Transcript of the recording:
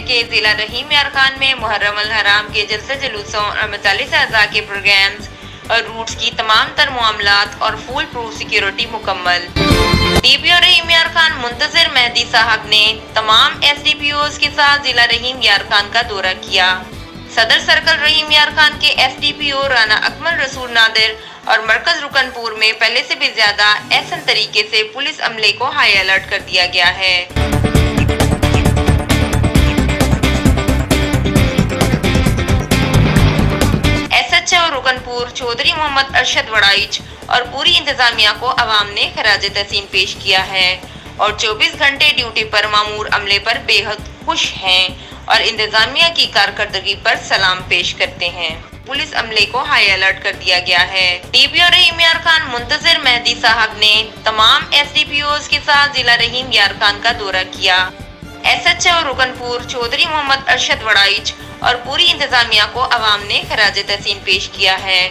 के जिला रहीम यार खान में मुहर्रम अल हराम के जलसे जुलूसों और मजालिस अज़ा के प्रोग्राम्स और रूट्स की तमाम तर मामलात और फुल प्रूफ सिक्योरिटी मुकम्मल। डीपीओ रहीम यार खान मुंतजिर मेहदी साहब ने तमाम एसडीपीओज के साथ जिला रहीम यार खान का दौरा किया। सदर सर्कल रहीम यार खान के एसडीपीओ राना अकमल रसूल नादिर और मरकज रुकनपुर में पहले से भी ज्यादा ऐसा तरीके से पुलिस अमले को हाई अलर्ट कर दिया गया है। एसएचओ रुकनपुर चौधरी मोहम्मद अरशद वड़ाइच और पूरी इंतजामिया को अवाम ने खराज तहसीन पेश किया है और 24 घंटे ड्यूटी पर मामूर अमले पर बेहद खुश हैं और इंतजामिया की कारकर्दगी पर सलाम पेश करते हैं। पुलिस अमले को हाई अलर्ट कर दिया गया है। डीपीओ रहीम यार खान मुंतजिर मेहदी साहब ने तमाम एसडीपीओज के साथ जिला रहीम यार खान का दौरा किया। एसएचओ रुकनपुर चौधरी मोहम्मद अरशद वड़ाइच और पूरी इंतजामिया को अवाम ने खराज तहसीन पेश किया है।